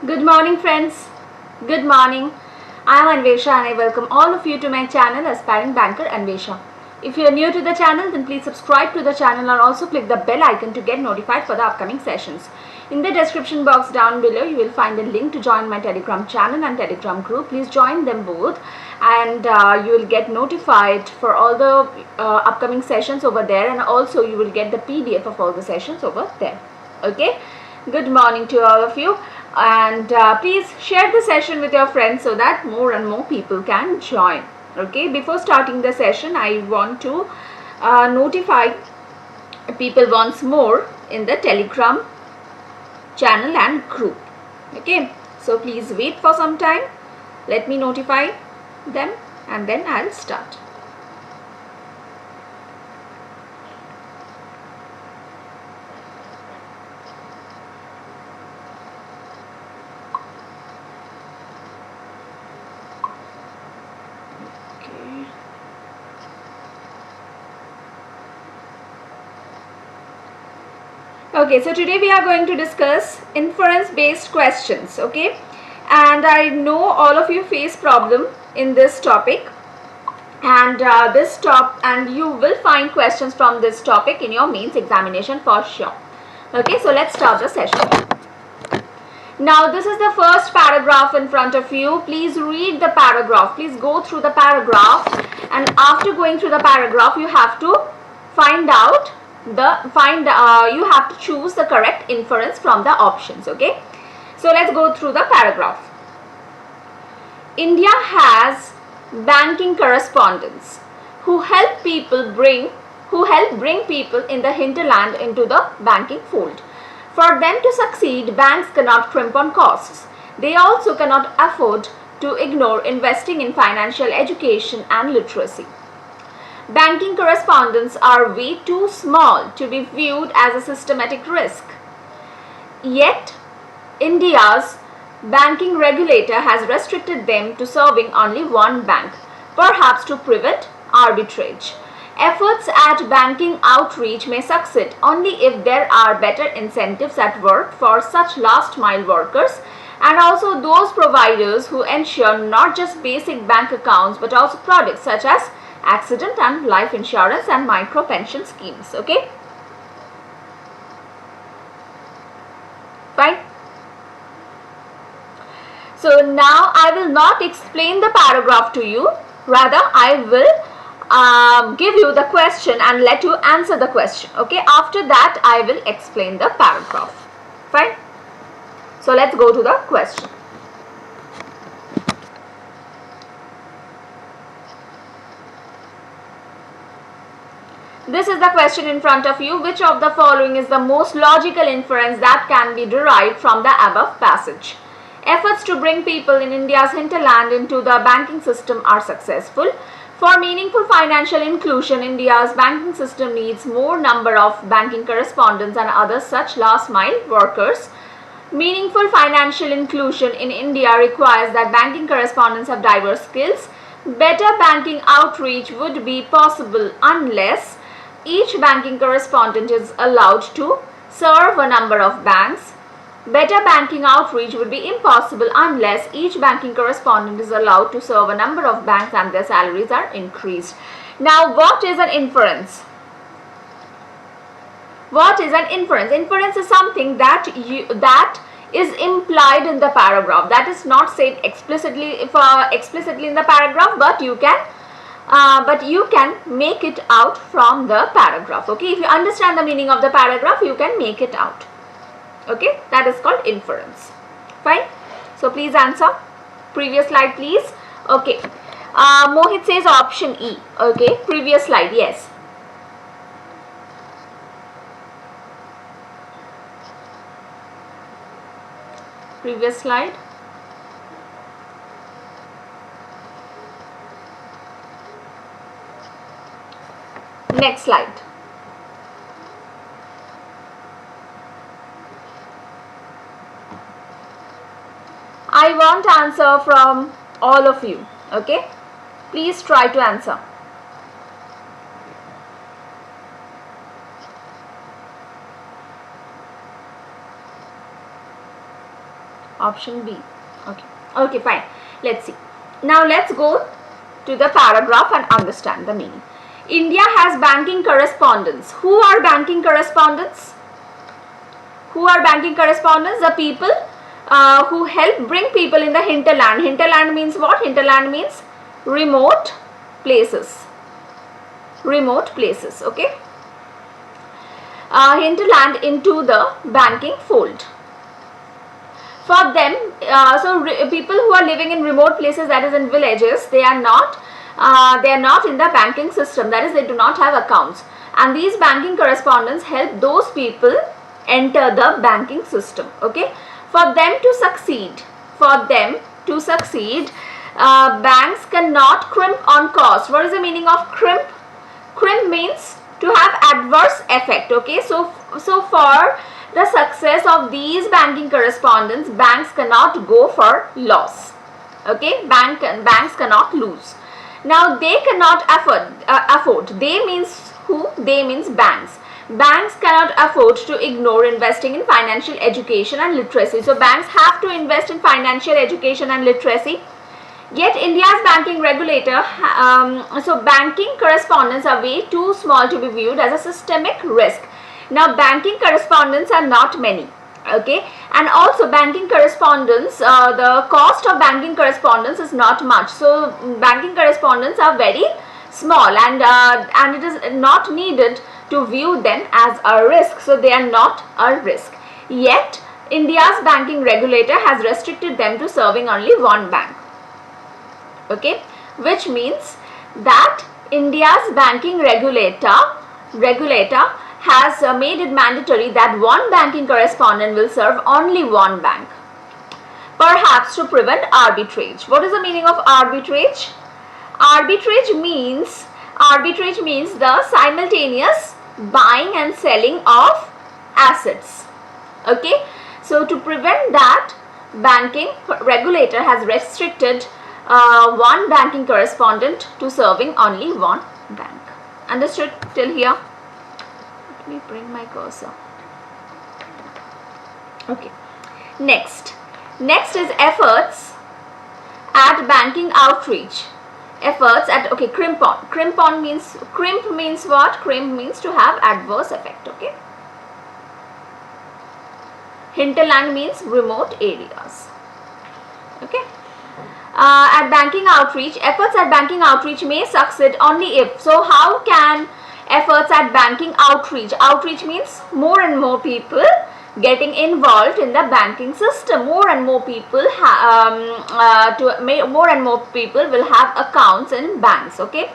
Good morning, friends. Good morning. I am Anwesha and I welcome all of you to my channel Aspiring Banker Anwesha. If you are new to the channel, then please subscribe to the channel and also click the bell icon to get notified for the upcoming sessions. In the description box down below, you will find a link to join my Telegram channel and Telegram group. Please join them both and you will get notified for all the upcoming sessions over there, and also you will get the PDF of all the sessions over there. Okay. Good morning to all of you, and please share the session with your friends so that more and more people can join. Okay, before starting the session, I want to notify people once more in the Telegram channel and group. Okay, so please wait for some time. Let me notify them and then I'll start. Okay, so today we are going to discuss inference based questions. Okay, and I know all of you face problem in this topic, and you will find questions from this topic in your mains examination for sure. Okay, so let's start the session. Now this is the first paragraph in front of you. Please read the paragraph. Please go through the paragraph, and after going through the paragraph, you have to you have to choose the correct inference from the options. Okay, so let's go through the paragraph. India has banking correspondents who help bring people in the hinterland into the banking fold. For them to succeed, banks cannot crimp on costs. They also cannot afford to ignore investing in financial education and literacy. Banking correspondents are way too small to be viewed as a systematic risk. Yet, India's banking regulator has restricted them to serving only one bank, perhaps to prevent arbitrage. Efforts at banking outreach may succeed only if there are better incentives at work for such last-mile workers and also those providers who ensure not just basic bank accounts but also products such as accident and life insurance and micro pension schemes. Okay, fine. So now I will not explain the paragraph to you, rather I will give you the question and let you answer the question. Okay, after that I will explain the paragraph. Fine. So let's go to the question. This is the question in front of you. Which of the following is the most logical inference that can be derived from the above passage? Efforts to bring people in India's hinterland into the banking system are successful. For meaningful financial inclusion, India's banking system needs more number of banking correspondents and other such last-mile workers. Meaningful financial inclusion in India requires that banking correspondents have diverse skills. Better banking outreach would be possible unless each banking correspondent is allowed to serve a number of banks. Better banking outreach would be impossible unless each banking correspondent is allowed to serve a number of banks and their salaries are increased. Now, what is an inference? What is an inference? Inference is something that is implied in the paragraph. That is not said explicitly in the paragraph, but you can make it out from the paragraph. Okay, if you understand the meaning of the paragraph, you can make it out. Okay, that is called inference. Fine. So please answer. Previous slide, please. Okay. Mohit says option E. Okay. Previous slide. Yes. Previous slide. Next slide. I want answer from all of you. Okay, please try to answer. Option B. Okay. Okay, fine. Let's see. Now let's go to the paragraph and understand the meaning. India has banking correspondents. Who are banking correspondents? Who are banking correspondents? The people who help bring people in the hinterland. Hinterland means what? Hinterland means remote places. Remote places, okay? Hinterland into the banking fold. For them, people who are living in remote places, that is in villages, they are not in the banking system, that is they do not have accounts, and these banking correspondents help those people enter the banking system, okay? For them to succeed, banks cannot crimp on cost. What is the meaning of crimp? Crimp means to have adverse effect, okay? So for the success of these banking correspondents, banks cannot go for loss, okay? Banks cannot lose. Now they cannot afford. They means who? They means banks. Banks cannot afford to ignore investing in financial education and literacy. So banks have to invest in financial education and literacy. Yet India's banking regulator, so banking correspondents are way too small to be viewed as a systemic risk. Now banking correspondents are not many, okay, and also banking correspondents, the cost of banking correspondence is not much. So banking correspondents are very small, and it is not needed to view them as a risk. So they are not a risk. Yet India's banking regulator has restricted them to serving only one bank, okay, which means that India's banking regulator has made it mandatory that one banking correspondent will serve only one bank, perhaps to prevent arbitrage. What is the meaning of arbitrage? Arbitrage means the simultaneous buying and selling of assets, okay? So to prevent that, banking regulator has restricted one banking correspondent to serving only one bank. Understood till here? Let me bring my cursor. Okay. Next is efforts at banking outreach. Efforts at, okay, crimp on. Crimp means what? Crimp means to have adverse effect, okay? Hinterland means remote areas, okay? At banking outreach, efforts at banking outreach may succeed only if. So how can efforts at banking outreach? Outreach means more and more people getting involved in the banking system. More and more people will have accounts in banks, okay?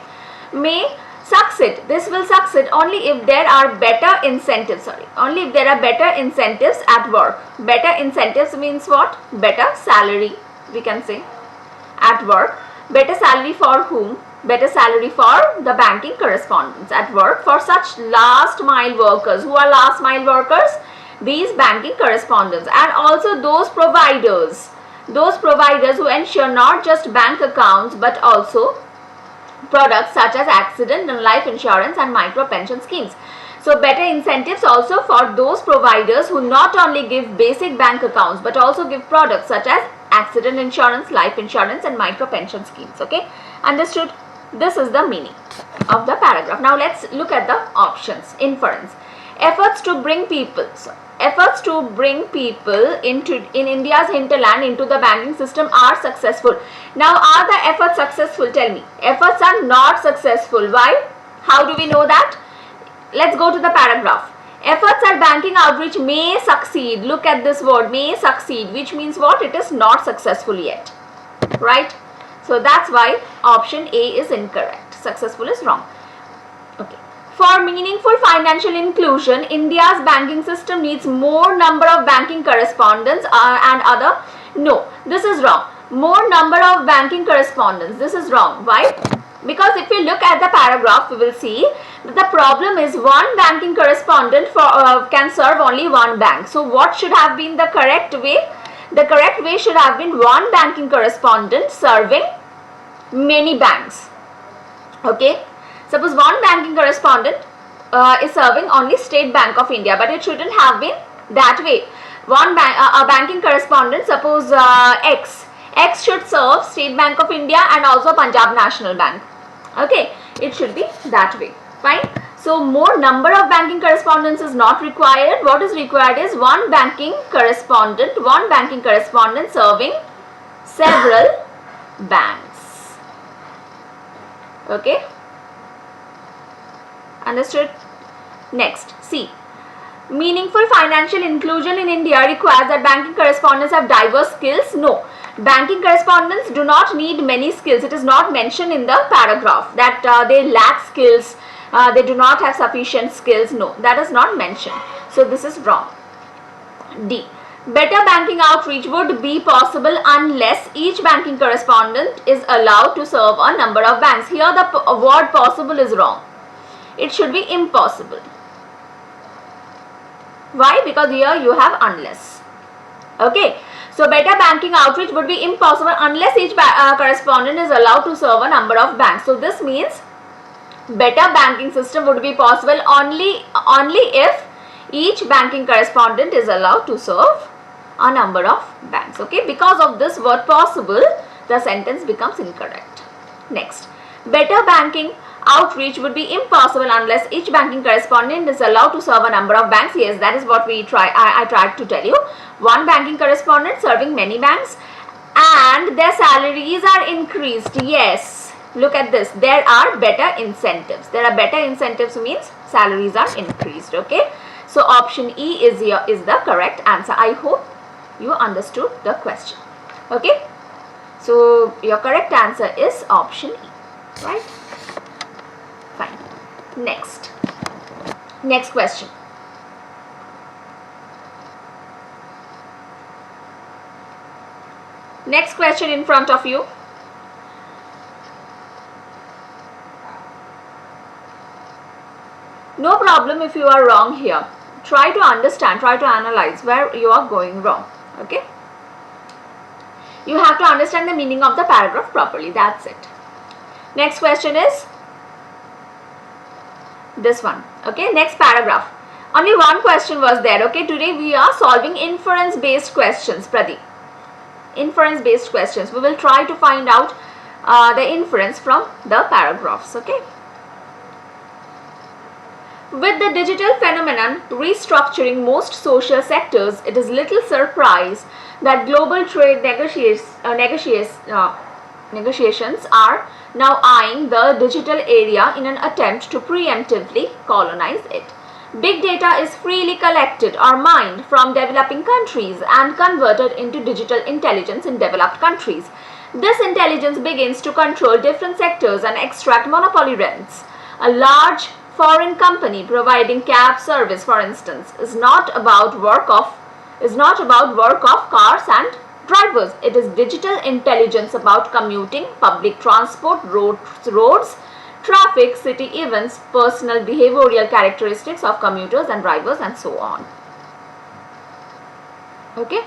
May succeed. This will succeed only if there are better incentives. Only if there are better incentives at work. Better incentives means what? Better salary, we can say, at work. Better salary for whom? Better salary for the banking correspondents at work, for such last mile workers. Who are last mile workers? These banking correspondents, and also those providers who ensure not just bank accounts but also products such as accident and life insurance and micro pension schemes. So better incentives also for those providers who not only give basic bank accounts but also give products such as accident insurance, life insurance and micro pension schemes, okay? Understood? This is the meaning of the paragraph. Now let's look at the options. Inference. Efforts to bring people. Efforts to bring people in India's hinterland into the banking system are successful. Now, are the efforts successful? Tell me. Efforts are not successful. Why? How do we know that? Let's go to the paragraph. Efforts at banking outreach may succeed. Look at this word, may succeed, which means what? It is not successful yet, right? So that's why option A is incorrect. Successful is wrong. Okay. For meaningful financial inclusion, India's banking system needs more number of banking correspondents and other. No, this is wrong. More number of banking correspondents. This is wrong. Why? Because if we look at the paragraph, we will see that the problem is one banking correspondent can serve only one bank. So what should have been the correct way? The correct way should have been one banking correspondent serving many banks. Okay. Suppose one banking correspondent is serving only State Bank of India, but it shouldn't have been that way. a banking correspondent, suppose X should serve State Bank of India and also Punjab National Bank. Okay, it should be that way. Fine. So more number of banking correspondents is not required. What is required is one banking correspondent serving several banks. Okay, understood? Next, C. Meaningful financial inclusion in India requires that banking correspondents have diverse skills. No, banking correspondents do not need many skills. It is not mentioned in the paragraph that they lack skills, they do not have sufficient skills. No, that is not mentioned. So this is wrong. D. Better banking outreach would be possible unless each banking correspondent is allowed to serve a number of banks. Here the word possible is wrong. It should be impossible. Why? Because here you have unless. Okay. So better banking outreach would be impossible unless each correspondent is allowed to serve a number of banks. So this means better banking system would be possible only if each banking correspondent is allowed to serve a number of banks. Okay. Because of this word possible, the sentence becomes incorrect. Next. Better banking outreach would be impossible unless each banking correspondent is allowed to serve a number of banks. Yes, that is what I tried to tell you. One banking correspondent serving many banks and their salaries are increased. Yes, look at this. There are better incentives. There are better incentives means salaries are increased. Okay. So option E is the correct answer. I hope you understood the question. Okay. So your correct answer is option E. Right. Fine. Next question. Next question in front of you. No problem if you are wrong here. Try to understand, try to analyze where you are going wrong. Okay. You have to understand the meaning of the paragraph properly. That's it. Next question is this one. Okay, next paragraph. Only one question was there. Okay, today we are solving inference based questions, Pradeep. Inference based questions. We will try to find out the inference from the paragraphs. Okay. With the digital phenomenon restructuring most social sectors, it is little surprise that global trade negotiations are now eyeing the digital area in an attempt to preemptively colonize it. Big data is freely collected or mined from developing countries and converted into digital intelligence in developed countries. This intelligence begins to control different sectors and extract monopoly rents. A large foreign company providing cab service, for instance, is not about work of cars and drivers. It is digital intelligence about commuting, public transport, roads, traffic, city events, personal behavioral characteristics of commuters and drivers, and so on. Okay.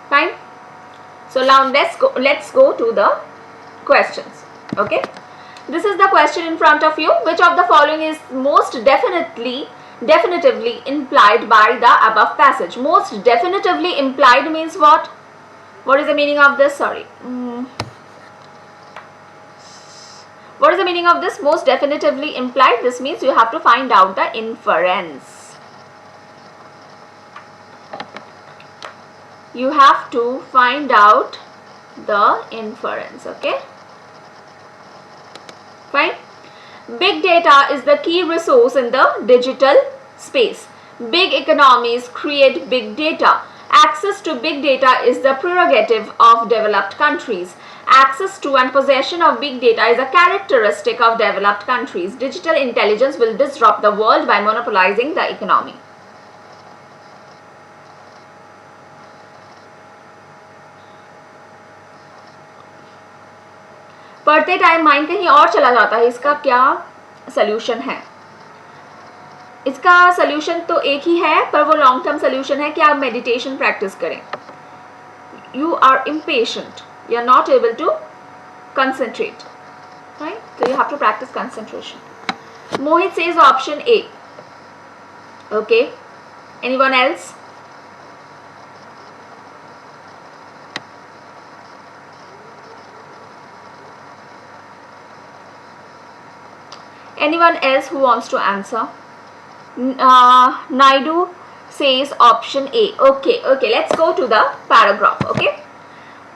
Fine. So now let's go to the questions. Okay. This is the question in front of you. Which of the following is most definitively implied by the above passage? Most definitively implied means what? What is the meaning of this? Sorry. What is the meaning of this? Most definitively implied. This means you have to find out the inference. You have to find out the inference. Okay. Fine. Big data is the key resource in the digital space. Big economies create big data. Access to big data is the prerogative of developed countries. Access to and possession of big data is a characteristic of developed countries. Digital intelligence will disrupt the world by monopolizing the economy. पढ़ते time mind कहीं और चला जाता है. इसका क्या solution है? इसका सल्यूशन तो एक ही है, पर वो लॉन्ग टर्म सल्यूशन है कि आप मेडिटेशन प्रैक्टिस करें. You are impatient, you are not able to concentrate. right? So you have to practice concentration. Mohit says option A. Okay. Anyone else? Anyone else who wants to answer? Naidu says option A. Okay, let's go to the paragraph. Okay.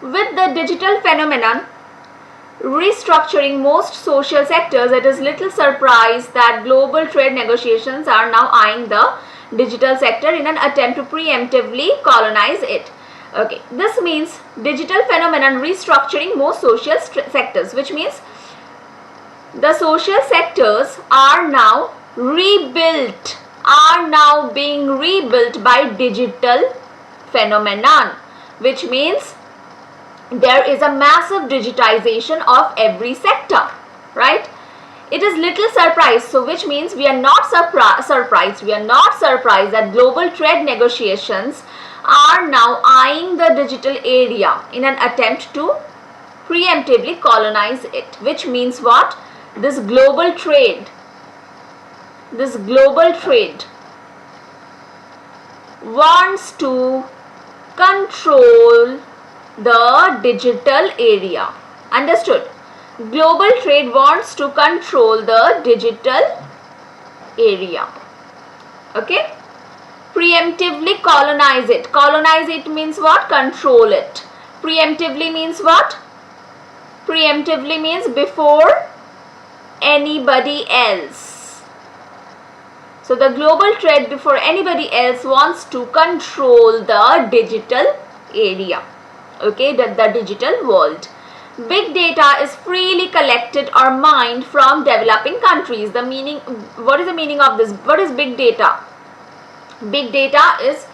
With the digital phenomenon restructuring most social sectors, it is little surprise that global trade negotiations are now eyeing the digital sector in an attempt to preemptively colonize it. Okay, this means digital phenomenon restructuring most social sectors, which means the social sectors are now rebuilt, are now being rebuilt by digital phenomenon, which means there is a massive digitization of every sector, right? It is little surprise, so which means we are not surprised that global trade negotiations are now eyeing the digital area in an attempt to preemptively colonize it, which means what? This global trade wants to control the digital area. Understood? Global trade wants to control the digital area. Okay? Preemptively colonize it. Colonize it means what? Control it. Preemptively means what? Preemptively means before anybody else. So the global trade before anybody else wants to control the digital area. Okay, the digital world. Big data is freely collected or mined from developing countries. The meaning, what is the meaning of this? What is big data? Big data is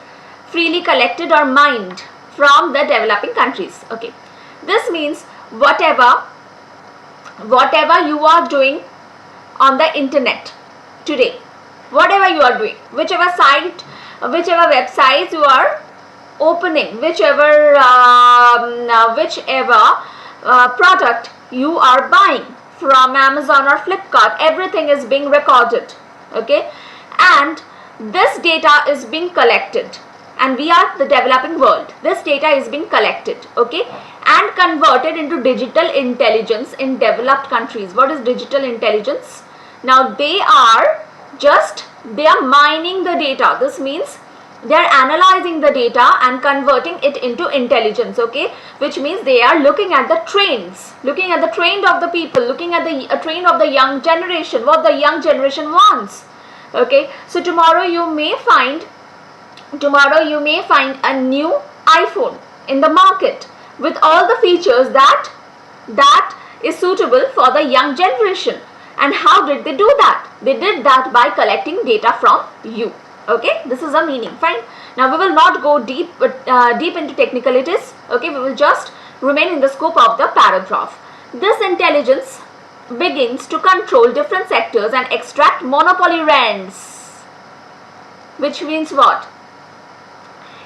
freely collected or mined from the developing countries. Okay, this means whatever you are doing on the internet today, whatever you are doing, whichever site, whichever websites you are opening, whichever product you are buying from Amazon or Flipkart, everything is being recorded. Okay, and this data is being collected, and we are the developing world. This data is being collected, okay, and converted into digital intelligence in developed countries. What is digital intelligence? Now they are mining the data. This means they are analyzing the data and converting it into intelligence, okay, which means they are looking at the trends, looking at the trend of the people, looking at the trend of the young generation, what the young generation wants. Okay, so tomorrow you may find a new iPhone in the market with all the features that is suitable for the young generation. And how did they do that? They did that by collecting data from you. Okay, this is a meaning. Fine. Now we will not go deep into technicalities. Okay, we will just remain in the scope of the paragraph. This intelligence begins to control different sectors and extract monopoly rents. Which means what?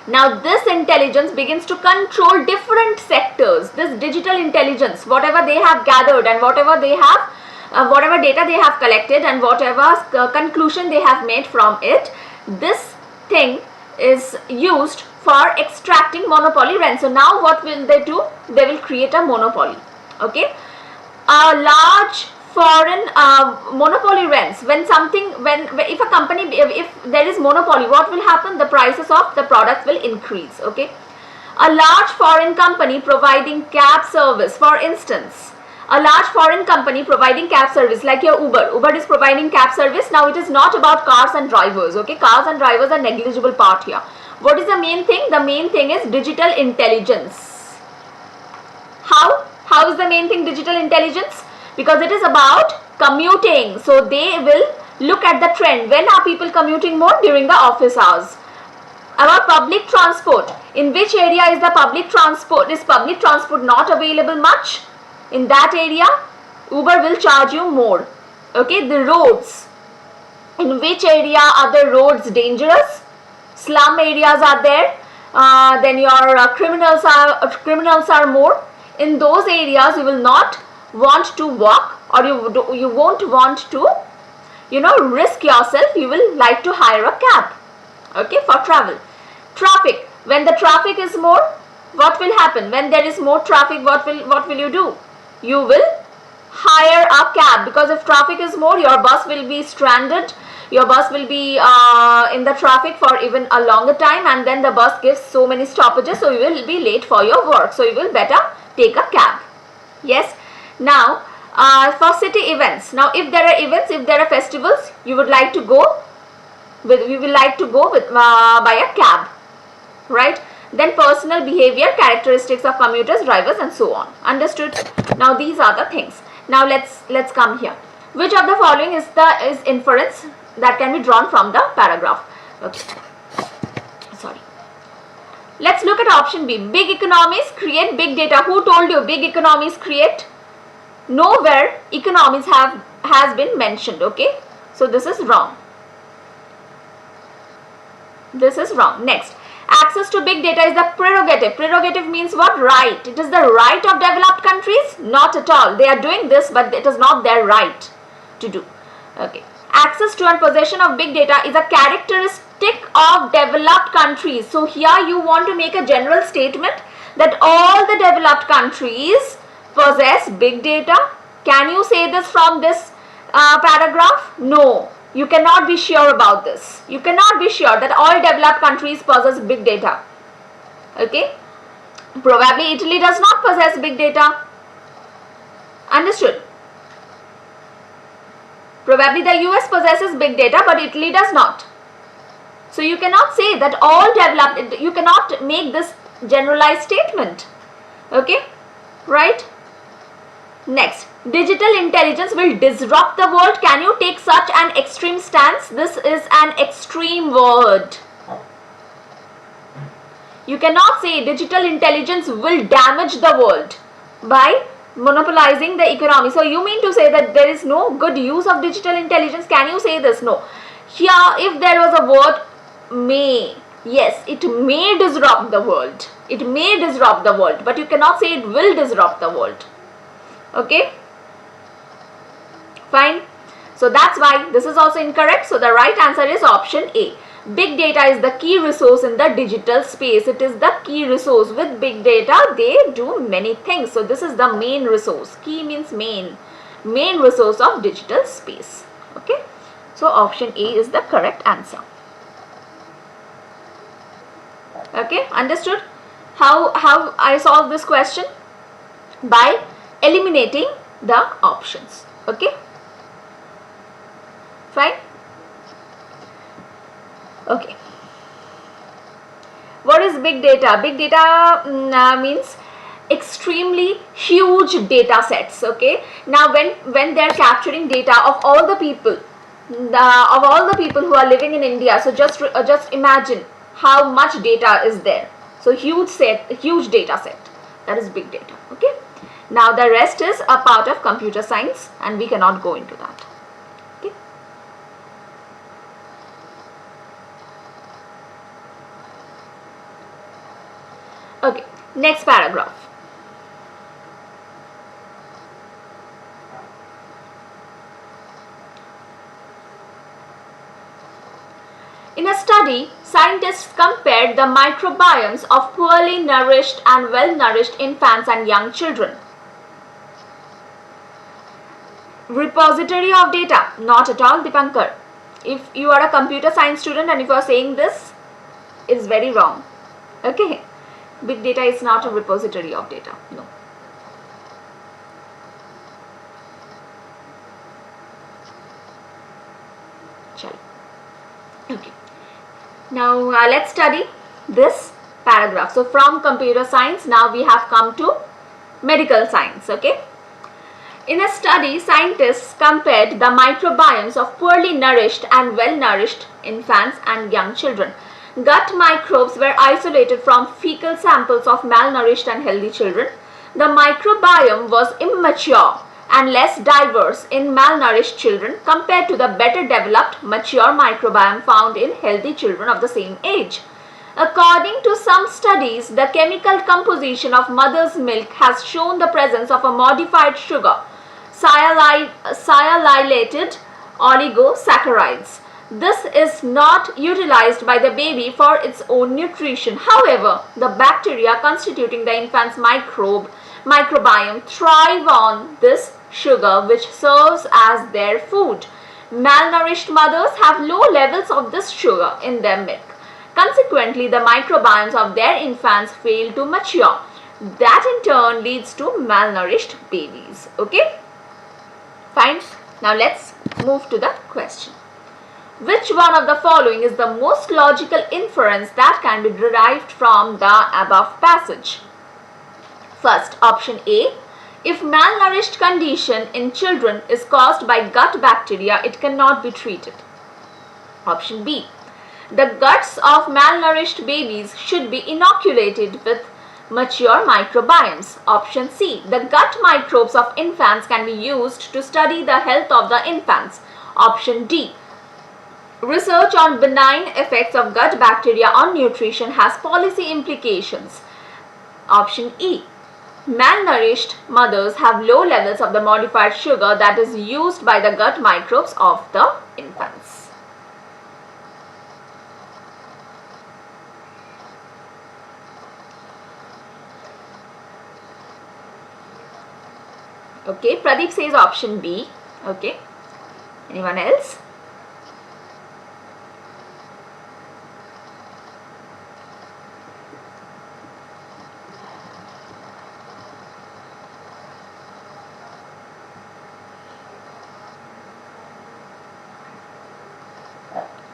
Now this intelligence begins to control different sectors. This digital intelligence, whatever they have gathered and whatever they have, whatever data they have collected and whatever conclusion they have made from it, this thing is used for extracting monopoly rent. So now what will they do? They will create a monopoly. Okay, a large foreign monopoly rents. If a company, if there is monopoly, what will happen? The prices of the products will increase. Okay, a large foreign company providing cab service, for instance, a large foreign company providing cab service like your Uber is providing cab service. Now it is not about cars and drivers. Okay, cars and drivers are negligible part here. What is the main thing? The main thing is digital intelligence. How is the main thing digital intelligence? Because it is about commuting. So they will look at the trend. When are people commuting more? During the office hours. About public transport. In which area is the public transport? Is public transport not available much? In that area, Uber will charge you more. Okay, the roads. In which area are the roads dangerous? Slum areas are there. Then your criminals are more. In those areas, you will not want to walk, or you won't want to, risk yourself. You will like to hire a cab, okay, for travel. Traffic. When the traffic is more, what will happen? When there is more traffic, what will you do? You will hire a cab, because if traffic is more, your bus will be stranded. Your bus will be in the traffic for even a longer time, and then the bus gives so many stoppages, so you will be late for your work. So you will better take a cab. Yes. Now for city events. Now if there are events, if there are festivals, you would like to go with, by a cab, right? Then personal behavior, characteristics of commuters, drivers, and so on. Understood? Now these are the things. Now let's come here. Which of the following is inference that can be drawn from the paragraph? Okay. Sorry. Let's look at option B. Big economies create big data. Who told you big economies create? Nowhere economies has been mentioned. Okay. So this is wrong. This is wrong. Next. Access to big data is the prerogative. Prerogative means what? Right. It is the right of developed countries? Not at all. They are doing this, but it is not their right to do. Okay. Access to and possession of big data is a characteristic of developed countries. So here you want to make a general statement that all the developed countries possess big data. Can you say this from this paragraph? No. You cannot be sure about this. You cannot be sure that all developed countries possess big data. Okay. Probably Italy does not possess big data. Understood? Probably the US possesses big data, but Italy does not. So you cannot say that all developed, you cannot make this generalized statement. Okay. Right. Next, digital intelligence will disrupt the world. Can you take such an extreme stance? This is an extreme word. You cannot say digital intelligence will damage the world by monopolizing the economy. So you mean to say that there is no good use of digital intelligence? Can you say this? No. Here, if there was a word may, yes, it may disrupt the world. It may disrupt the world, but you cannot say it will disrupt the world. Okay, fine. So that's why this is also incorrect. So the right answer is option A. Big data is the key resource in the digital space. It is the key resource. With big data, they do many things. So this is the main resource. Key means main resource of digital space. Okay, so option A is the correct answer. Okay, understood? How I solved this question? By eliminating the options. Okay, fine. Okay, what is big data? Big data means extremely huge data sets. Okay, now when they are capturing data of all the people, who are living in India, so just imagine how much data is there. So huge data set, that is big data. Okay. Now the rest is a part of computer science and we cannot go into that. Okay. Okay, next paragraph. In a study, scientists compared the microbiomes of poorly nourished and well-nourished infants and young children. Repository of data? Not at all, Dipankar. If you are a computer science student and if you are saying this, it is very wrong. Okay, big data is not a repository of data. No. Chalo. Okay. Now let's study this paragraph. So from computer science, now we have come to medical science. Okay. In a study, scientists compared the microbiomes of poorly nourished and well-nourished infants and young children. Gut microbes were isolated from fecal samples of malnourished and healthy children. The microbiome was immature and less diverse in malnourished children compared to the better developed mature microbiome found in healthy children of the same age. According to some studies, the chemical composition of mother's milk has shown the presence of a modified sugar, sialylated oligosaccharides. This is not utilized by the baby for its own nutrition. However, the bacteria constituting the infant's microbiome thrive on this sugar, which serves as their food. Malnourished mothers have low levels of this sugar in their milk. Consequently, the microbiomes of their infants fail to mature. That in turn leads to malnourished babies. Okay? Fine. Now let's move to the question. Which one of the following is the most logical inference that can be derived from the above passage? First, option A. If malnourished condition in children is caused by gut bacteria, it cannot be treated. Option B. The guts of malnourished babies should be inoculated with mature microbiomes. Option C. The gut microbes of infants can be used to study the health of the infants. Option D. Research on benign effects of gut bacteria on nutrition has policy implications. Option E. Malnourished mothers have low levels of the modified sugar that is used by the gut microbes of the infants. Okay, Pradeep says option B. Okay, anyone else?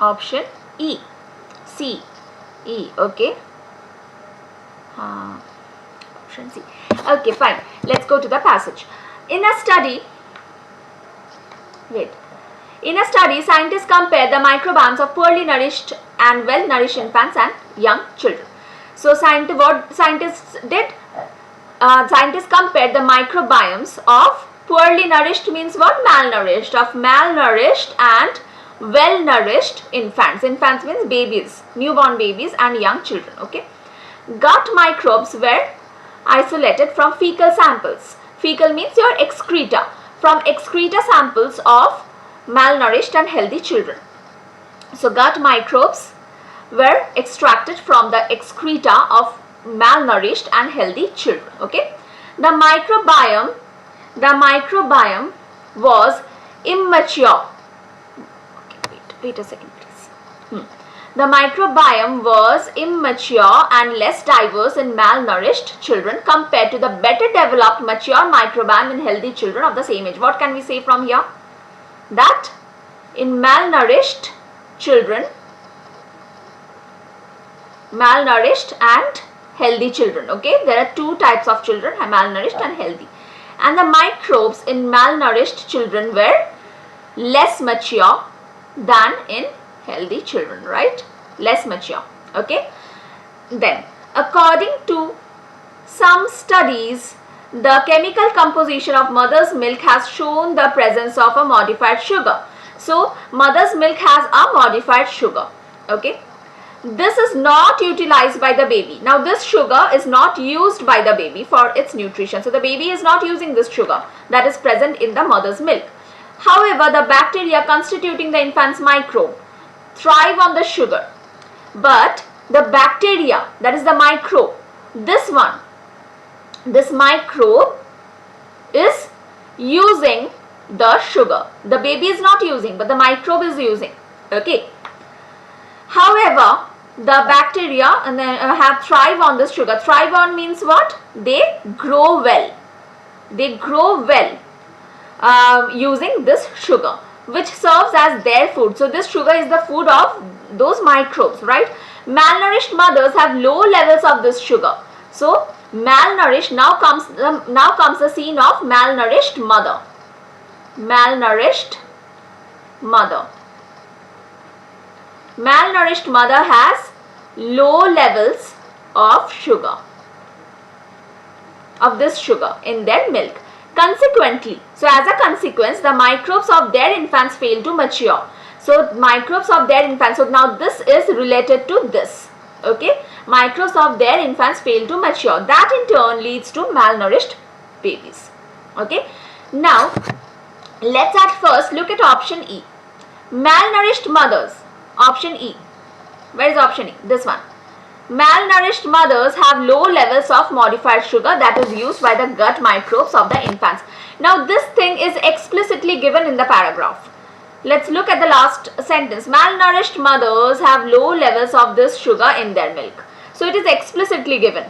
Option E. C. E. Okay. Option C. Okay, fine. Let's go to the passage. In a study, scientists compared the microbiomes of poorly nourished and well-nourished infants and young children. So, scientists compared the microbiomes of poorly nourished means what? Malnourished. Of malnourished and well-nourished infants. Infants means babies, newborn babies and young children. Okay. Gut microbes were isolated from fecal samples. Fecal means your excreta. From excreta samples of malnourished and healthy children. So gut microbes were extracted from the excreta of malnourished and healthy children. Okay. The microbiome was immature. Wait a second, please. The microbiome was immature and less diverse in malnourished children compared to the better developed mature microbiome in healthy children of the same age. What can we say from here? That in malnourished children, malnourished and healthy children, okay, there are two types of children, malnourished and healthy, and the microbes in malnourished children were less mature than in healthy children, right? Less mature. Okay. Then, according to some studies, the chemical composition of mother's milk has shown the presence of a modified sugar. So, mother's milk has a modified sugar. Okay. This is not utilized by the baby. Now, this sugar is not used by the baby for its nutrition. So, the baby is not using this sugar that is present in the mother's milk. However, the bacteria constituting the infant's microbe thrive on the sugar. But the bacteria, that is the microbe, this microbe is using the sugar. The baby is not using, but the microbe is using. Okay. However, the bacteria have thrive on this sugar. Thrive on means what? They grow well. They grow well. Using this sugar, which serves as their food. So this sugar is the food of those microbes, right? Malnourished mothers have low levels of this sugar. So malnourished, now comes the scene of malnourished mother. Malnourished mother. Malnourished mother has low levels of sugar, of this sugar in their milk. Consequently, so as a consequence, the microbes of their infants fail to mature. So microbes of their infants, so now this is related to this. Okay, microbes of their infants fail to mature. That in turn leads to malnourished babies. Okay, now let's at first look at option E. Malnourished mothers. Option E. Where is option E? This one. Malnourished mothers have low levels of modified sugar that is used by the gut microbes of the infants. Now this thing is explicitly given in the paragraph. Let's look at the last sentence. Malnourished mothers have low levels of this sugar in their milk. So it is explicitly given.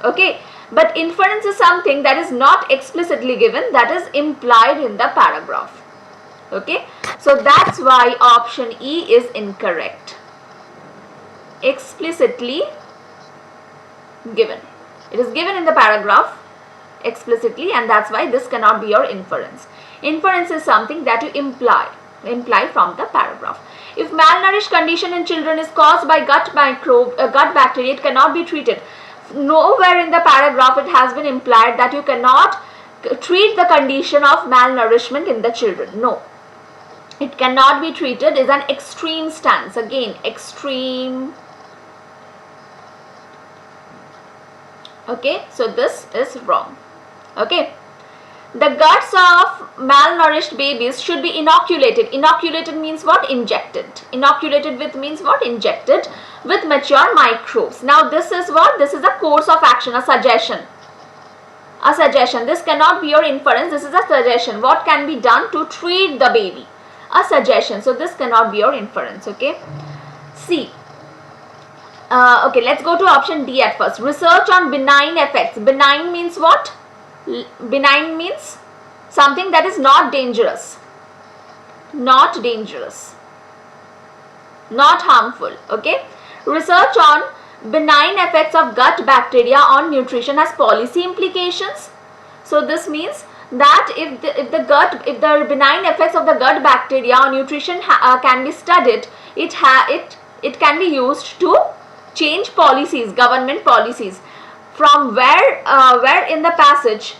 Okay. But inference is something that is not explicitly given, that is implied in the paragraph. Okay. So that's why option E is incorrect. Explicitly given. It is given in the paragraph explicitly, and that's why this cannot be your inference. Inference is something that you imply from the paragraph. If malnourished condition in children is caused by gut bacteria, it cannot be treated. Nowhere in the paragraph it has been implied that you cannot treat the condition of malnourishment in the children. No, it cannot be treated is an extreme stance. Again, extreme. Okay, so this is wrong. Okay, the guts of malnourished babies should be inoculated. Inoculated means what? Injected. Inoculated with means what? Injected with mature microbes. Now this is what? This is a course of action, a suggestion. A suggestion. This cannot be your inference. This is a suggestion. What can be done to treat the baby? A suggestion. So this cannot be your inference. Okay. C. Okay, let's go to option D at first. Research on benign effects. Benign means what? Benign means something that is not dangerous. Not dangerous. Not harmful. Okay. Research on benign effects of gut bacteria on nutrition has policy implications. So this means that if the benign effects of the gut bacteria on nutrition can be studied, it can be used to change policies, government policies. From where in the passage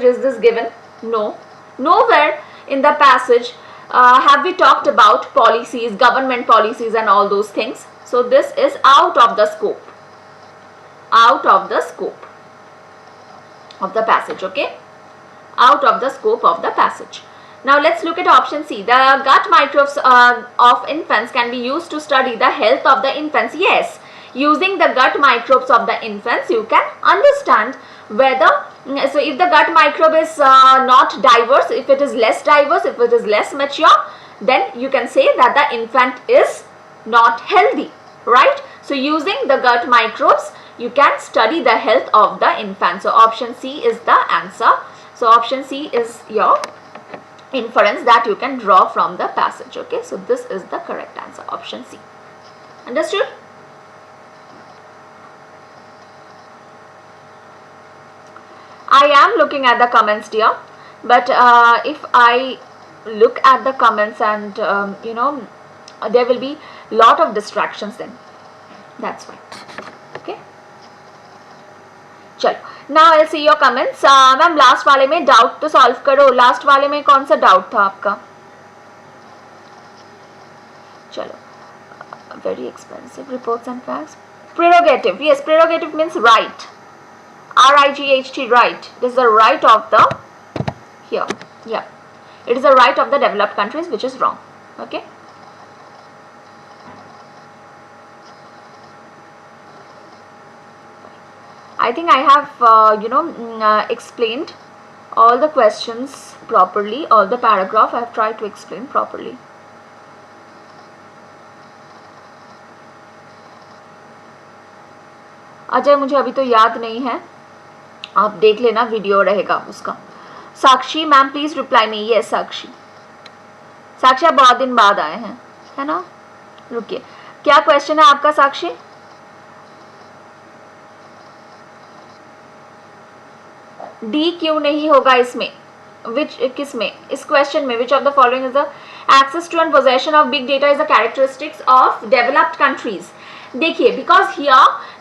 is this given? No, nowhere in the passage have we talked about policies, government policies and all those things. So this is out of the scope. Out of the scope of the passage. Okay, out of the scope of the passage. Now let's look at option C. The gut microbes of infants can be used to study the health of the infants. Yes, using the gut microbes of the infants, you can understand whether, so if the gut microbe is not diverse, if it is less diverse, if it is less mature, then you can say that the infant is not healthy, right? So using the gut microbes, you can study the health of the infant. So option C is the answer. So option C is your inference that you can draw from the passage. Okay, so this is the correct answer, option C. Understood? I am looking at the comments, dear, but if I look at the comments and there will be lot of distractions then. That's why. Okay, चलो, now I'll see your comments. Ma'am last वाले में doubt तो solve करो. Last वाले में कौन सा doubt था आपका? चलो, very expensive reports and facts. Prerogative. Yes, prerogative means right. R-I-G-H-T, right. It is the right of the, here, yeah, it is the right of the developed countries, which is wrong. Okay. I think I have explained all the questions properly, all the paragraph I have tried to explain properly. Ajay, मुझे अभी तो याद नहीं है, आप देख लेना, video रहेगा उसका. Sakshi ma'am please reply me. Yes Sakshi. Sakshi आप बहुत दिन बाद आए हैं, है ना? रुकिए, क्या क्वेश्चन है आपका साक्षी? डी क्यों नहीं होगा इसमें? किस में? इस क्वेश्चन में. Which of the following is the access to and possession of big data is the characteristics of developed countries. देखिए, because here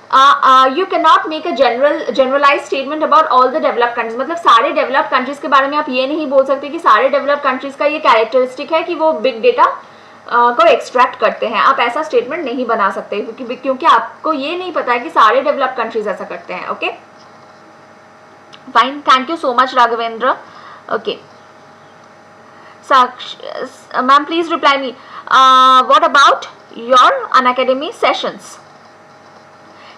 you cannot make a generalized statement about all the developed countries. मतलब सारे developed countries के बारे में आप ये नहीं बोल सकते कि सारे developed countries का ये characteristic है कि वो big data को एक्सट्रैक्ट करते हैं, आप ऐसा स्टेटमेंट नहीं बना सकते क्योंकि आपको ये नहीं पता है कि सारे डेवलप्ड कंट्रीज ऐसा करते हैं. Okay fine, thank you so much Raghavendra. Okay ma'am, please reply me. What about your Unacademy sessions?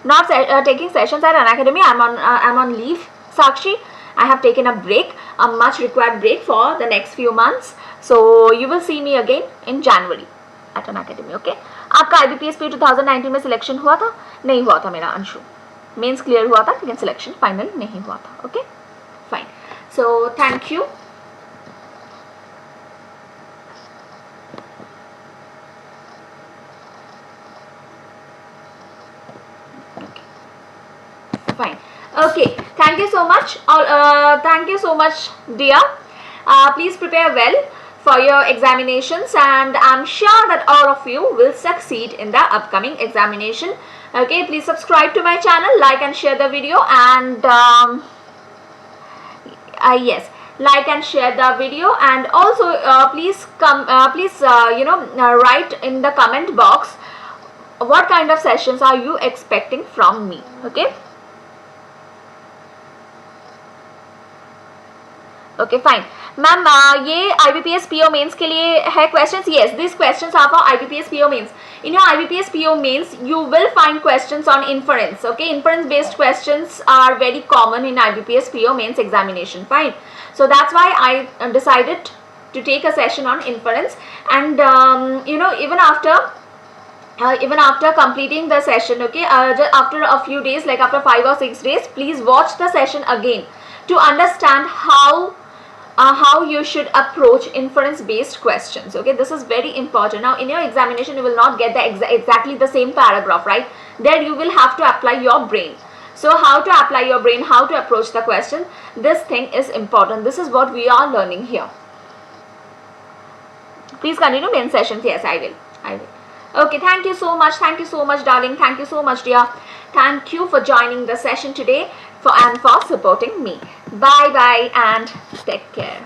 Not taking sessions at Unacademy. I'm on leave. Sakshi, I have taken a break, a much required break for the next few months. So you will see me again in January at Unacademy. Okay? आपका IBPS PO 2019 में selection हुआ था? नहीं हुआ था मेरा Anshu. Mains clear हुआ था लेकिन सिलेक्शन फाइनल नहीं हुआ था. Okay fine. So thank you. Fine. Okay, thank you so much. Thank you so much, dear. Please prepare well for your examinations, and I'm sure that all of you will succeed in the upcoming examination. Okay, please subscribe to my channel, like and share the video, and yes, like and share the video, and also please write in the comment box what kind of sessions are you expecting from me. Okay. Okay, fine. Ma'am, ये IBPS PO Mains के लिए है questions? Yes, these questions are for IBPS PO Mains. In your IBPS PO Mains, you will find questions on inference. Okay, inference based questions are very common in IBPS PO Mains examination. Fine. So that's why I decided to take a session on inference, and even after completing the session, okay, after a few days, like after 5 or 6 days, please watch the session again to understand how you should approach inference based questions. Okay, this is very important. Now in your examination you will not get the exactly the same paragraph, right? There you will have to apply your brain. So how to apply your brain, how to approach the question, this thing is important. This is what we are learning here. Please continue main sessions. Yes, I will. Okay, thank you so much, darling. Thank you so much, dear. Thank you for joining the session today and for supporting me. Bye and take care.